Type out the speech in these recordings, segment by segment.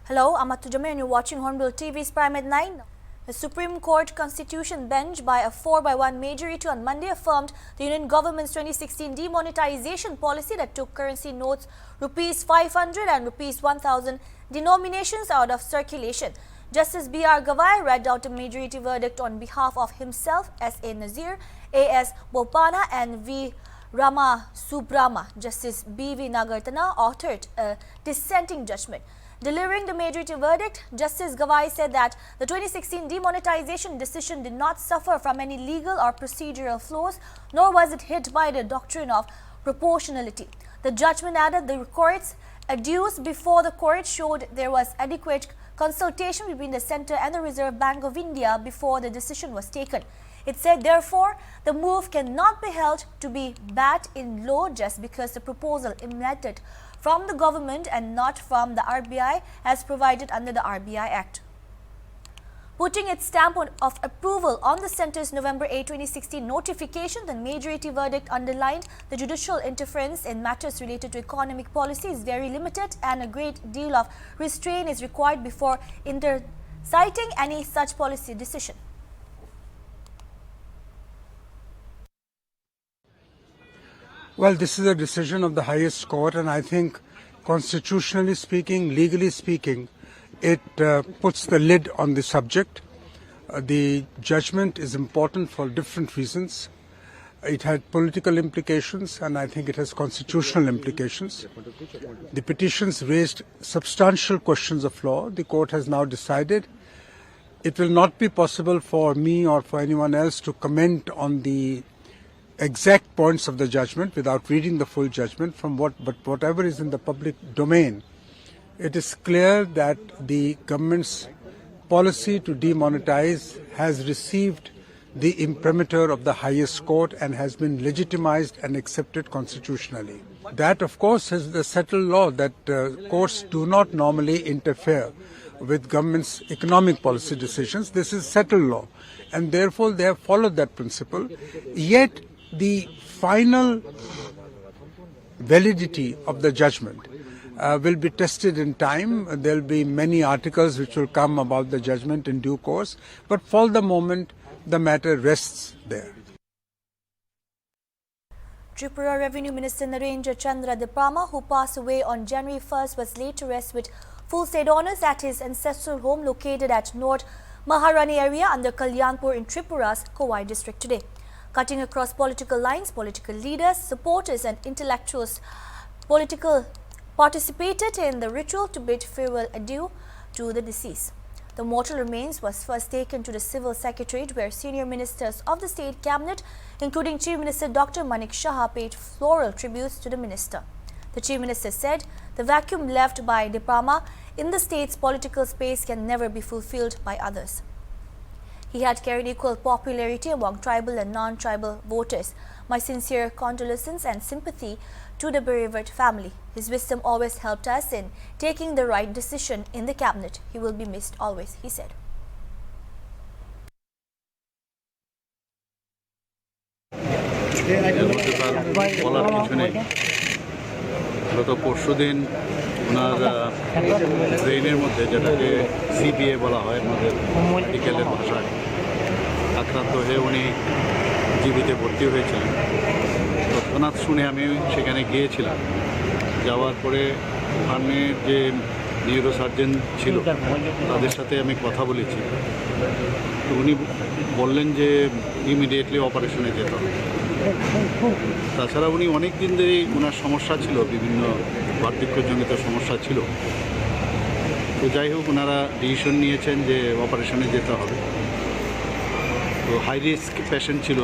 Hello, I'm Atu Jamir and you're watching Hornbilltv's Prime at 9. The Supreme Court Constitution Bench by a 4-1 majority on Monday affirmed the Union government's 2016 demonetization policy that took currency notes Rs 500 and Rs 1000 denominations out of circulation. Justice B.R. Gavai read out a majority verdict on behalf of himself, S.A. Nazir, A.S. Bopana and V. Rama Subrama. Justice B.V. Nagartana authored a dissenting judgment. Delivering the majority verdict, Justice Gavai said that the 2016 demonetization decision did not suffer from any legal or procedural flaws, nor was it hit by the doctrine of proportionality. The judgment added the court's adduced before the court showed there was adequate consultation between the Centre and the Reserve Bank of India before the decision was taken. It said, therefore, the move cannot be held to be bad in law just because the proposal emanated from the government and not from the RBI as provided under the RBI Act. Putting its stamp of approval on the Centre's November 8, 2016 notification, the majority verdict underlined the judicial interference in matters related to economic policy is very limited and a great deal of restraint is required before citing any such policy decision. Well, this is a decision of the highest court, and I think constitutionally speaking, legally speaking, it puts the lid on the subject. The judgment is important for different reasons. It had political implications, and I think it has constitutional implications. The petitions raised substantial questions of law. The court has now decided it will not be possible for me or for anyone else to comment on the exact points of the judgment without reading the full judgment but whatever is in the public domain. It is clear that the government's policy to demonetize has received the imprimatur of the highest court and has been legitimized and accepted constitutionally. That, of course, is the settled law that courts do not normally interfere with government's economic policy decisions. This is settled law, and therefore they have followed that principle. Yet the final validity of the judgment will be tested in time. There will be many articles which will come about the judgment in due course, but for the moment the matter rests there. Tripura Revenue Minister Narendra Chandra Diprama, who passed away on January 1st, was laid to rest with full state honours at his ancestral home located at North Maharani area under Kalyanpur in Tripura's Kowai district today. Cutting across political lines, political leaders, supporters and intellectuals participated in the ritual to bid farewell adieu to the deceased. The mortal remains was first taken to the Civil Secretariat where senior ministers of the state cabinet, including Chief Minister Dr. Manik Shah, paid floral tributes to the minister. The Chief Minister said the vacuum left by Diprama in the state's political space can never be fulfilled by others. He had carried equal popularity among tribal and non-tribal voters. My sincere condolences and sympathy to the bereaved family. His wisdom always helped us in taking the right decision in the cabinet. He will be missed always, he said. গত পরশুদিন ওনার ব্রেইনের মধ্যে যেটাকে CBA বলা হয় আমাদের মেডিকেলের ভাষায় আক্রান্ত হয়ে উনি জীবিতে ভর্তি হয়েছিলেন। তৎক্ষণাৎ শুনে আমি সেখানে গিয়েছিলাম। যাওয়ার পরে ওখানে যে নিউরোসার্জন ছিল তাদের সাথে আমি কথা বলেছি। তো উনি বললেন যে ইমিডিয়েটলি অপারেশনে যেতে হবে। তাছাড়া উনি অনেক দিন ধরেই ওনার সমস্যা ছিল, বিভিন্ন বার্ধক্যজনিত সমস্যা ছিল। তো যাই হোক, ওনারা ডিসিশন নিয়েছেন যে অপারেশনে যেতে হবে। তো হাই রিস্ক পেশেন্ট ছিল,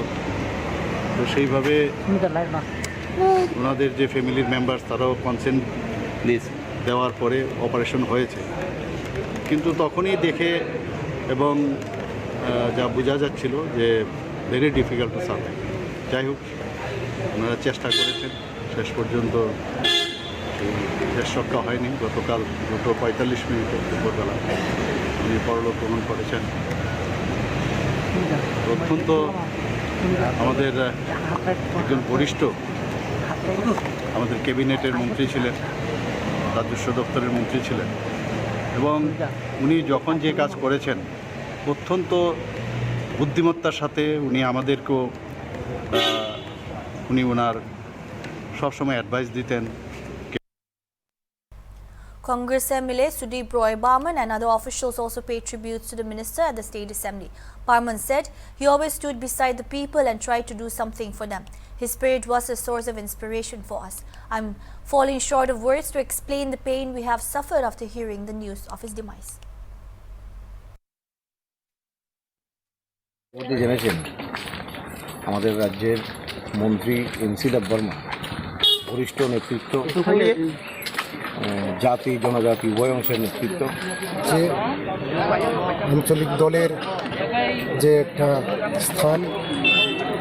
তো সেইভাবে ওনাদের যে ফ্যামিলির মেম্বার তারাও কনসেন্ট দেওয়ার পরে অপারেশন হয়েছে। কিন্তু তখনই দেখে এবং যা বোঝা যাচ্ছিল যে ভেরি ডিফিকাল্ট টু সার্ভাইভ। যাই হোক, ওনারা চেষ্টা করেছেন, শেষ পর্যন্ত শেষ রক্ষা হয়নি। গতকাল 2:45 দুপুরবেলা উনি পরলোক গমন করেছেন। অত্যন্ত আমাদের একজন বরিষ্ঠ আমাদের ক্যাবিনেটের মন্ত্রী ছিলেন, রাজস্ব দপ্তরের মন্ত্রী ছিলেন। এবং উনি যখন যে কাজ করেছেন অত্যন্ত বুদ্ধিমত্তার সাথে উনি আমাদেরকেও উনি ওনার সবসময় অ্যাডভাইস দিতেন। Congress MLA Sudeep Roy Barman and other officials also paid tributes to the minister at the State Assembly. Barman said he always stood beside the people and tried to do something for them. His spirit was a source of inspiration for us. I'm falling short of words to explain the pain we have suffered after hearing the news of his demise. জেনেছেন আমাদের রাজ্যের মন্ত্রী NC Debbarma বরিষ্ঠ নেতৃত্ব, জাতি জনজাতি উভয় অংশের নেতৃত্ব, যে আঞ্চলিক দলের যে একটা স্থান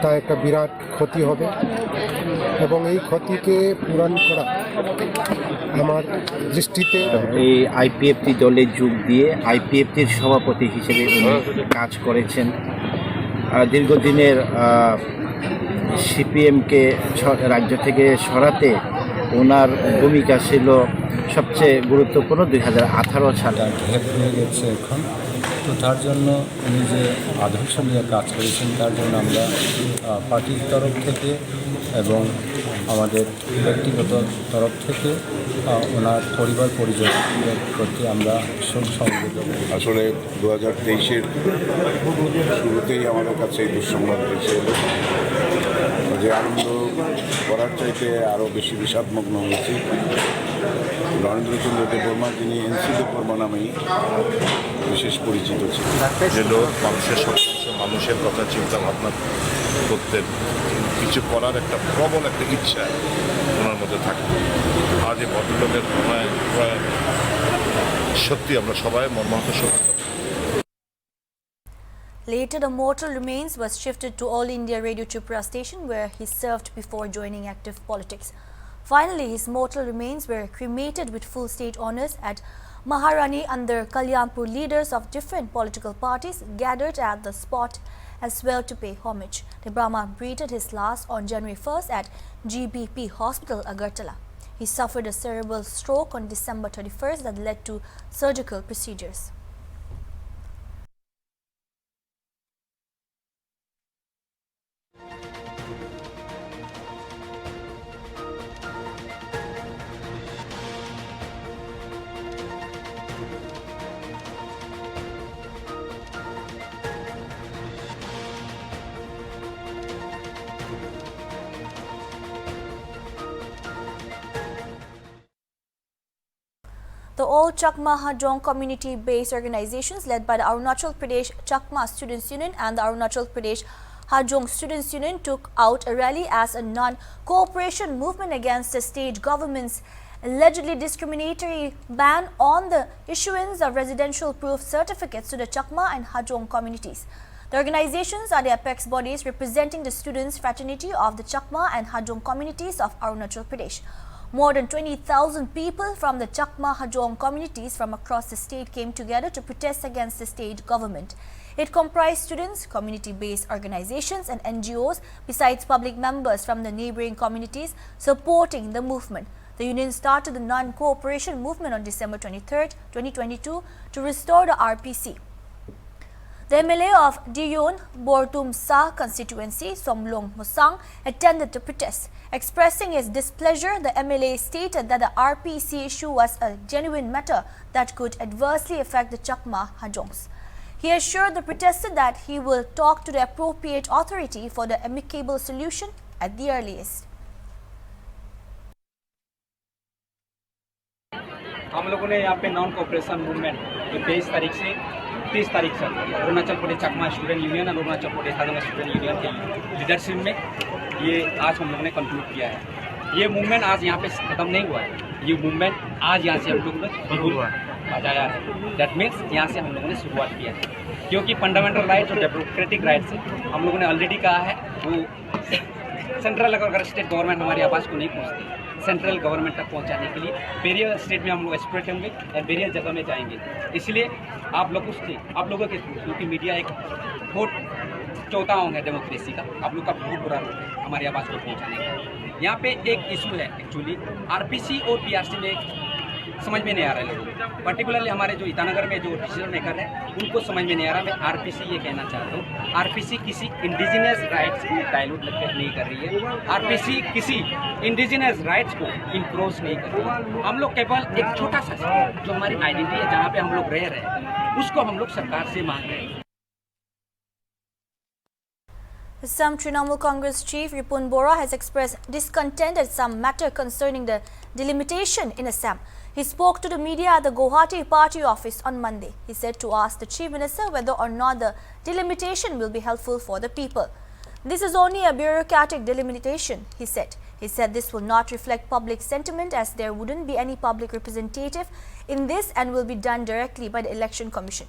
তা একটা বিরাট ক্ষতি হবে এবং এই ক্ষতিকে পূরণ করা আমার দৃষ্টিতে এই আইপিএফটি দলে যোগ দিয়ে আইপিএফটির সভাপতি হিসেবে উনি কাজ করেছেন। দীর্ঘদিনের সিপিএমকে রাজ্য থেকে সরাতে ওনার ভূমিকা ছিল সবচেয়ে গুরুত্বপূর্ণ। 2018 সালে হেল্প হয়ে গেছে এখন, তো তার জন্য উনি যে আদর্শ নিয়ে কাজ করেছেন তার জন্য আমরা পার্টির তরফ থেকে এবং আমাদের ব্যক্তিগত তরফ থেকে ওনার পরিবার পরিজনদের প্রতি আমরা শোক সমবেদনা। আসলে 2023-এর শুরুতেই আমাদের কাছে এই দুঃসংবাদ এসে এলো, যে আনন্দ করার চাইতে আরও বেশি বিষাদমগ্ন হয়েছি। নরেন্দ্রচন্দ্র দেববর্মা, যিনি এনসি দেববর্মা নামেই বিশেষ পরিচিত ছিলেন, যে লোক মানুষের মানুষের কথা চিন্তা ভাবনা করতেন, কিছু করার একটা প্রবল একটা ইচ্ছা ওনার মধ্যে থাকে। আজ এই ভদ্রলোকের সত্যি আমরা সবাই মর্মাহত সত্যি। Later, the mortal remains was shifted to All India Radio Tripura station where he served before joining active politics. Finally, his mortal remains were cremated with full state honours at Maharani under Kalyanpur. Leaders of different political parties gathered at the spot as well to pay homage. The Brahma breathed his last on January 1st at GBP Hospital, Agartala. He suffered a cerebral stroke on December 31st that led to surgical procedures. The all Chakma Hajong community-based organizations led by the Arunachal Pradesh Chakma Students Union and the Arunachal Pradesh Hajong Students Union took out a rally as a non-cooperation movement against the state government's allegedly discriminatory ban on the issuance of residential proof certificates to the Chakma and Hajong communities. The organizations are the apex bodies representing the students' fraternity of the Chakma and Hajong communities of Arunachal Pradesh. More than 20,000 people from the Chakma Hajong communities from across the state came together to protest against the state government. It comprised students, community-based organizations and NGOs besides public members from the neighboring communities supporting the movement. The union started the non-cooperation movement on December 23, 2022 to restore the RPC. The MLA of Diyon Bortum Sa constituency, Somlong Mosang, attended the protest. Expressing his displeasure, the MLA stated that the RPC issue was a genuine matter that could adversely affect the Chakma Hajongs. He assured the protester that he will talk to the appropriate authority for the amicable solution at the earliest. हम लोगों ने यहाँ पे non cooperation movement 23 तारीख से 30 तारीख तक अरुणाचल प्रदेश चकमा student union और अरुणाचल प्रदेश हाजोंग स्टूडेंट यूनियन के लीडरशिप में ये आज हम लोगों ने कंक्लूड किया है। ये मूवमेंट आज यहाँ पे ख़त्म नहीं हुआ है, ये मूवमेंट आज यहाँ से हम लोगों ने बजाया है। दैट मीन्स यहाँ से हम लोगों ने शुरुआत किया है, क्योंकि फंडामेंटल राइट्स और डेमोक्रेटिक राइट्स हम लोगों ने ऑलरेडी कहा है वो सेंट्रल अगर स्टेट गवर्नमेंट हमारी आवाज़ को नहीं पहुँचती, सेंट्रल गवर्नमेंट तक पहुंचाने के लिए वेरियस स्टेट में हम लोग एक्सपर्ट होंगे और वेरियस जगह में जाएंगे। इसलिए आप लोगों के थ्रू, क्योंकि मीडिया एक बहुत चौथा अंग है डेमोक्रेसी का, आप लोग का बहुत बुरा रोल है हमारी आवाज़ को पहुंचाने का। यहाँ पे एक इशू है एक्चुअली आरपीसी और पीआरसी में समझ में नहीं आ रहा है लोगों को। पर्टिकुलरली हमारे जो ईटानगर में जो डिसीजन मेकर है उनको समझ में नहीं आ रहा। मैं आरपीसी ये कहना चाहता हूँ, आरपीसी किसी इंडिजिनियस राइट्स को डायलूट नहीं कर रही है। आरपीसी किसी इंडिजिनियस राइट्स को इम्प्रोज नहीं कर रही है। हम लोग केवल एक छोटा सा जो हमारी आइडेंटिटी है, जहाँ पे हम लोग रह रहे हैं, उसको हम लोग सरकार से मांग रहे हैं। Some Trinamool Congress chief Ripun Bora has expressed discontent at some matter concerning the delimitation in Assam. He spoke to the media at the Guwahati party office on Monday. He said to ask the chief minister whether or not the delimitation will be helpful for the people. This is only a bureaucratic delimitation, he said. He said this will not reflect public sentiment as there wouldn't be any public representative in this and will be done directly by the Election Commission.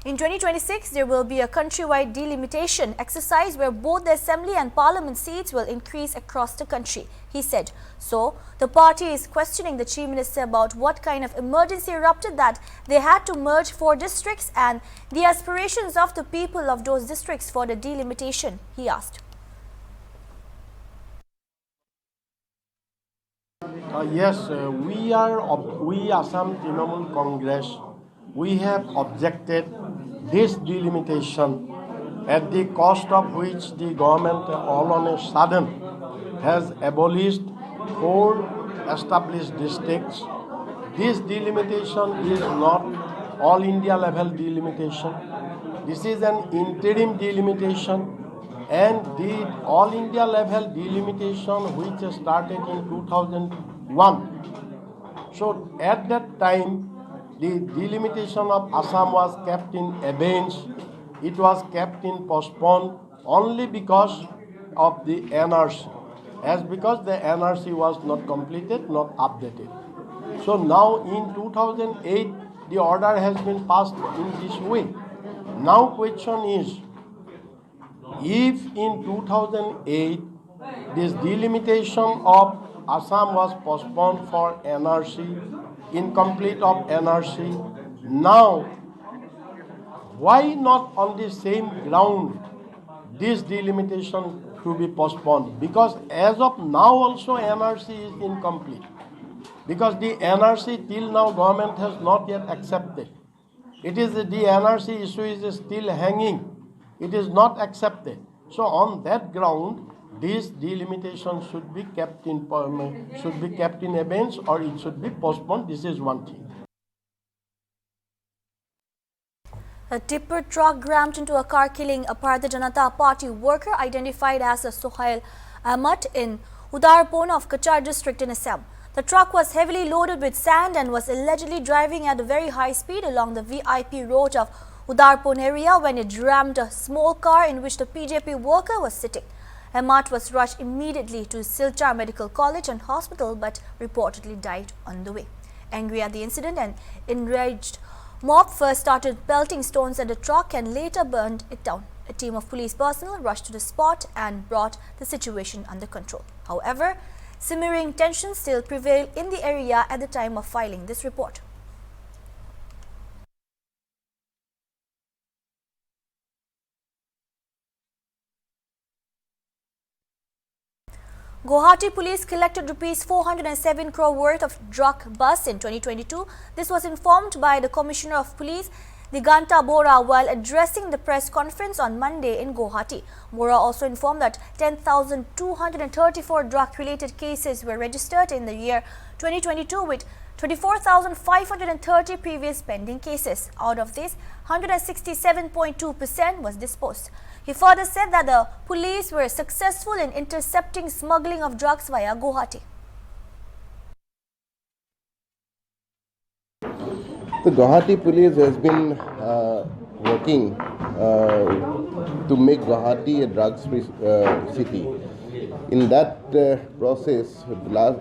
In 2026, there will be a countrywide delimitation exercise where both the assembly and parliament seats will increase across the country, he said. So, the party is questioning the chief minister about what kind of emergency erupted that they had to merge 4 districts and the aspirations of the people of those districts for the delimitation, he asked. Yes, we Assam Trinamool Congress, we have objected this delimitation, at the cost of which the government all on a sudden has abolished 4 established districts. This delimitation is not all India level delimitation. This is an interim delimitation, and the all India level delimitation which started in 2001. So at that time, the delimitation of Assam was kept in abeyance. It was kept in postponed only because of the NRC, as because the NRC was not completed, not updated. So now in 2008, the order has been passed in this way. Now question is, if in 2008 this delimitation of Assam was postponed for NRC, incomplete of NRC, now why not on the same ground this delimitation to be postponed? Because as of now also NRC is incomplete. Because the NRC till now government has not yet accepted. It is the NRC issue is still hanging. It is not accepted. So on that ground, this delimitation should be kept in abeyance or it should be postponed. This is one thing. A tipper truck rammed into a car, killing a Bharatiya Janata Party worker identified as a Sohail Ahmad in Udarpon of Kachar district in Assam. The truck was heavily loaded with sand and was allegedly driving at a very high speed along the VIP road of Udarpon area when it rammed a small car in which the BJP worker was sitting. Ahmad was rushed immediately to Silchar Medical College and Hospital but reportedly died on the way. Angry at the incident, an enraged mob first started pelting stones at the truck and later burned it down. A team of police personnel rushed to the spot and brought the situation under control. However, simmering tensions still prevail in the area at the time of filing this report. Guwahati police collected rupees 407 crore worth of drug bust in 2022. This was informed by the Commissioner of Police, Diganta Bora, while addressing the press conference on Monday in Guwahati. Bora also informed that 10,234 drug-related cases were registered in the year 2022 with 24,530 previous pending cases. Out of this, 167.2% was disposed. He further said that the police were successful in intercepting smuggling of drugs via Guwahati. The Guwahati police has been working to make Guwahati a drugs-free city. In that process,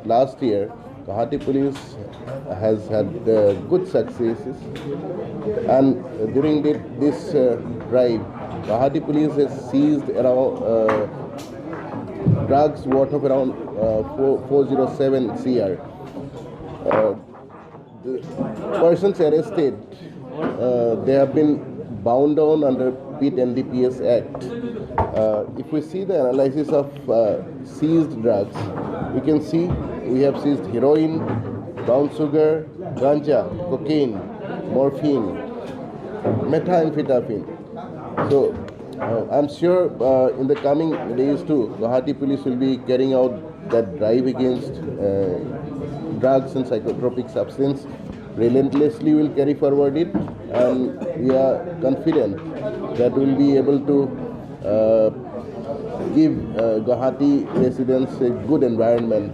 last year, Guwahati police has had good successes, and during this drive, Guwahati police has seized around drugs worth of around 407 CR. The persons arrested, they have been bound down under PIT NDPS Act. If we see the analysis of seized drugs, we can see we have seized heroin, brown sugar, ganja, cocaine, morphine, methamphetamine. So I'm sure in the coming days too, Guwahati police will be carrying out that drive against drugs and psychotropic substance. Relentlessly will carry forward it, and we are confident that we'll be able to give Guwahati residents a good environment.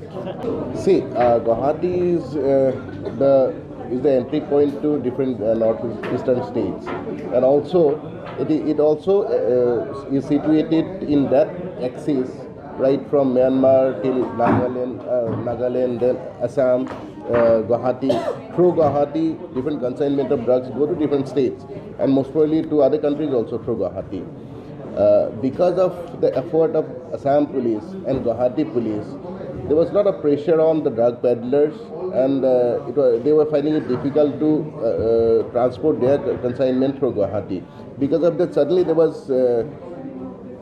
See, Guwahati is the entry point to different northeastern states, and also it also is situated in that axis right from Myanmar till Nagaland, then Assam, Guwahati. Through Guwahati, different consignment of drugs go to different states, and most probably to other countries also through Guwahati. Because of the effort of Assam police and Guwahati police, there was a lot of pressure on the drug peddlers, and they were finding it difficult to transport their consignment through Guwahati. Because of that, suddenly there was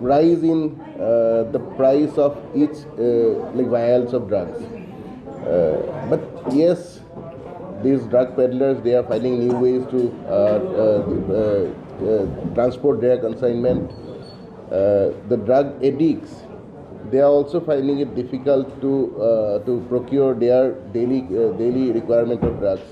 rise in the price of each vials of drugs. But yes, these drug peddlers, they are finding new ways to transport their consignment. The drug addicts, they are also finding it difficult to procure their daily requirement of drugs.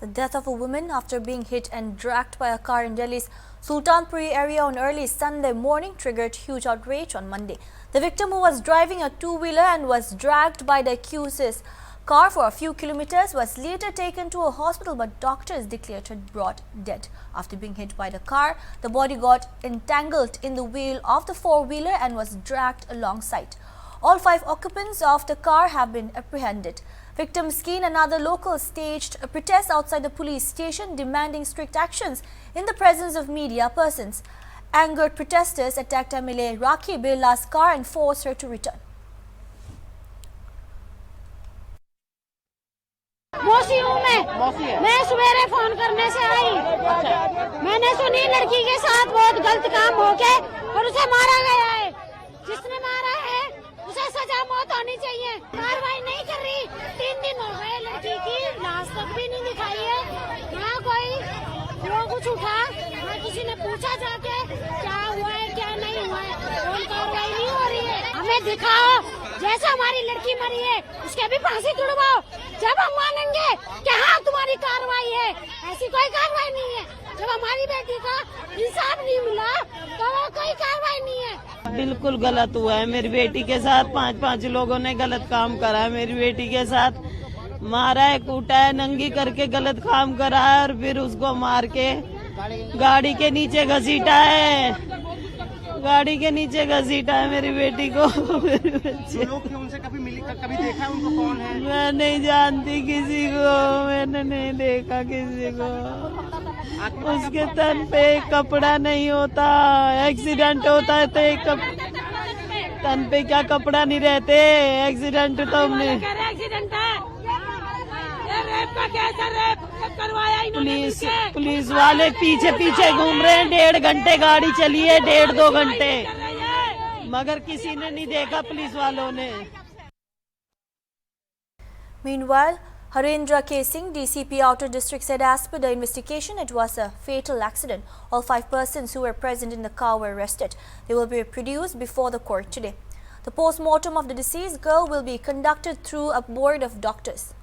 The death of a woman after being hit and dragged by a car in Delhi's Sultanpuri area on early Sunday morning triggered huge outrage on Monday. The victim, who was driving a two-wheeler and was dragged by the accused's car for a few kilometers, was later taken to a hospital, but doctors declared her brought dead. After being hit by the car, the body got entangled in the wheel of the four-wheeler and was dragged alongside. All 5 occupants of the car have been apprehended. Victim Skeen and other locals staged a protest outside the police station demanding strict actions in the presence of media persons. Angered protesters attacked MLA Rakhi Birla's car and forced her to return. मौसी हूँ मैं सवेरे phone करने से आई। मैंने सुनी लड़की के साथ बहुत गलत काम हो गया और उसे मारा गया है। जिसने मारा है उसे सजा मौत होनी चाहिए। कार्रवाई नहीं कर रही। 3 दिन हो गए, लड़की की लाश तक भी नहीं दिखाई है। ना कोई वो कुछ उठा, ना किसी ने पूछा जाके क्या हुआ है क्या नहीं हुआ है। कोई कार्रवाई नहीं हो रही है। हमें दिखाओ, जैसे हमारी लड़की मरी है उसके भी फांसी तुड़वाओ, जब हम मानेंगे कि हाँ तुम्हारी कार्रवाई है। ऐसी कोई कार्रवाई नहीं है। जब हमारी बेटी का इंसाफ नहीं मिला तो वो कोई कार्रवाई नहीं है। बिल्कुल गलत हुआ है। मेरी बेटी के साथ 5 लोगों ने गलत काम करा है। मेरी बेटी के साथ मारा है, कूटा है, नंगी करके गलत काम करा है और फिर उसको मार के गाड़ी के नीचे घसीटा है। गाड़ी के नीचे घसीटा है मेरी बेटी को। लोग थे उनसे कभी देखा है उनको कौन है? मैं नहीं जानती किसी को, मैंने नहीं देखा किसी को। उसके तन पे कपड़ा नहीं होता, एक्सीडेंट होता है तो एक तन पे क्या कपड़ा नहीं रहते। एक्सीडेंट तो हमने पुलिस वाले पीछे घूम रहे हैं। 1.5 घंटे गाड़ी चली है, 1.5-2 घंटे, मगर किसी ने नहीं देखा पुलिस वालों ने। Meanwhile, Harendra K. Singh, DCP Outer District, said as per the investigation, it was a fatal accident. All 5 persons who were present in the car were arrested. They will be produced before the court today. The post-mortem of the deceased girl will be conducted through a board of doctors.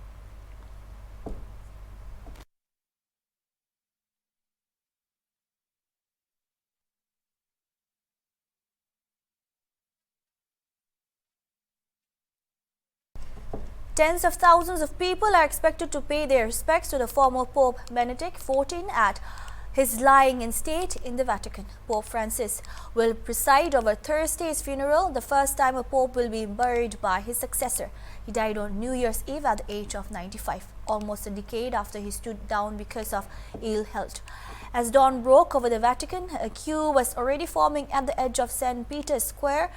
Tens of thousands of people are expected to pay their respects to the former Pope Benedict XIV at his lying in state in the Vatican. Pope Francis will preside over Thursday's funeral, the first time a pope will be buried by his successor. He died on New Year's Eve at the age of 95, almost a decade after he stood down because of ill health. As dawn broke over the Vatican, a queue was already forming at the edge of St. Peter's Square.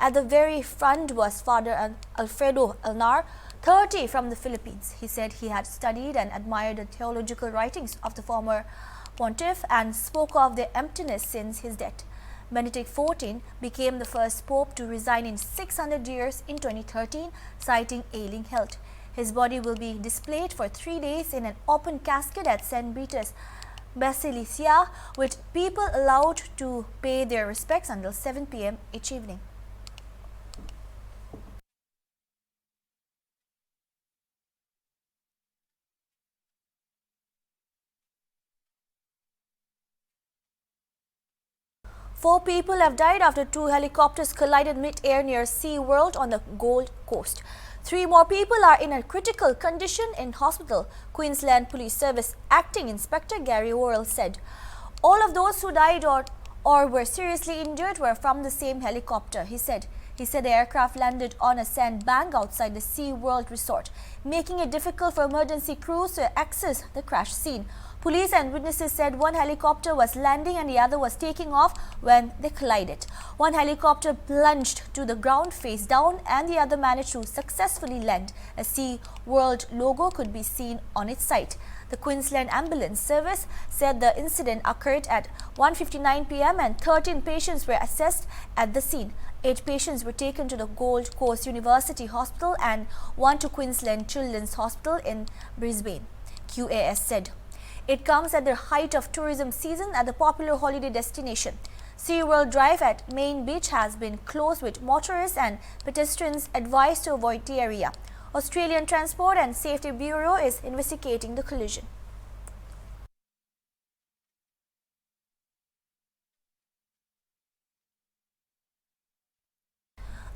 At the very front was Father Alfredo Elnar, 30 from the Philippines. He said he had studied and admired the theological writings of the former pontiff and spoke of their emptiness since his death. Benedict XIV became the first pope to resign in 600 years in 2013, citing ailing health. His body will be displayed for 3 days in an open casket at St. Peter's Basilica, with people allowed to pay their respects until 7 p.m. each evening. Four people have died after 2 helicopters collided mid-air near SeaWorld on the Gold Coast. 3 more people are in a critical condition in hospital, Queensland Police Service Acting Inspector Gary Worrell said. All of those who died or were seriously injured were from the same helicopter, he said. He said the aircraft landed on a sandbank outside the SeaWorld resort, making it difficult for emergency crews to access the crash scene. Police and witnesses said one helicopter was landing and the other was taking off when they collided. One helicopter plunged to the ground face down and the other managed to successfully land. A SeaWorld logo could be seen on its site. The Queensland Ambulance Service said the incident occurred at 1:59 p.m. and 13 patients were assessed at the scene. 8 patients were taken to the Gold Coast University Hospital and 1 to Queensland Children's Hospital in Brisbane, QAS said. It comes at the height of tourism season at the popular holiday destination. SeaWorld Drive at Main Beach has been closed, with motorists and pedestrians advised to avoid the area. Australian Transport and Safety Bureau is investigating the collision.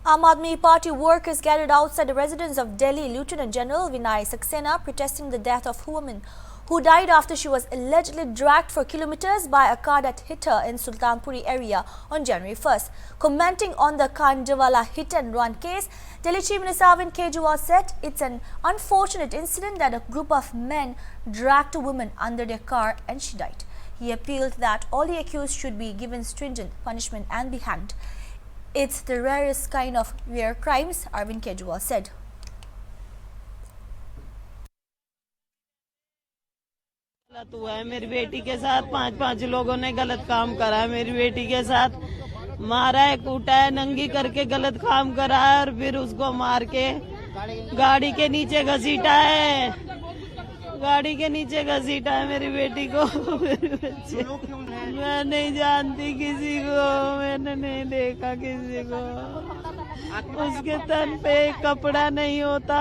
Aam Aadmi Party workers gathered outside the residence of Delhi Lieutenant General Vinay Saxena, protesting the death of a woman who died after she was allegedly dragged for kilometers by a car that hit her in Sultanpuri area on January 1st. Commenting on the Kandawala hit-and-run case, Delhi Chief Minister Arvind Kejriwal said it's an unfortunate incident that a group of men dragged a woman under their car and she died. He appealed that all the accused should be given stringent punishment and be hanged. It's the rarest kind of rare crimes, Arvind Kejriwal said. गलत हुआ है मेरी बेटी के साथ 5 लोगों ने गलत काम करा है मेरी बेटी के साथ मारा है कूटा है नंगी करके गलत काम करा है और फिर उसको मार के गाड़ी के नीचे घसीटा है मेरी बेटी को मैं नहीं जानती किसी को मैंने नहीं देखा किसी को उसके तन पे कपड़ा नहीं होता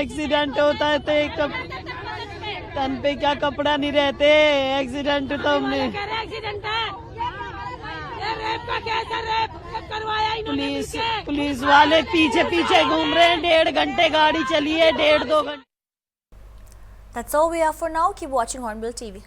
एक्सीडेंट होता है तो एक तन पे क्या कपड़ा नहीं रहते एक्सीडेंट तो हमने पुलिस वाले पीछे घूम रहे हैं 1.5 घंटे गाड़ी चली है 1.5-2 घंटे. That's all we have for now. Keep watching Hornbill TV.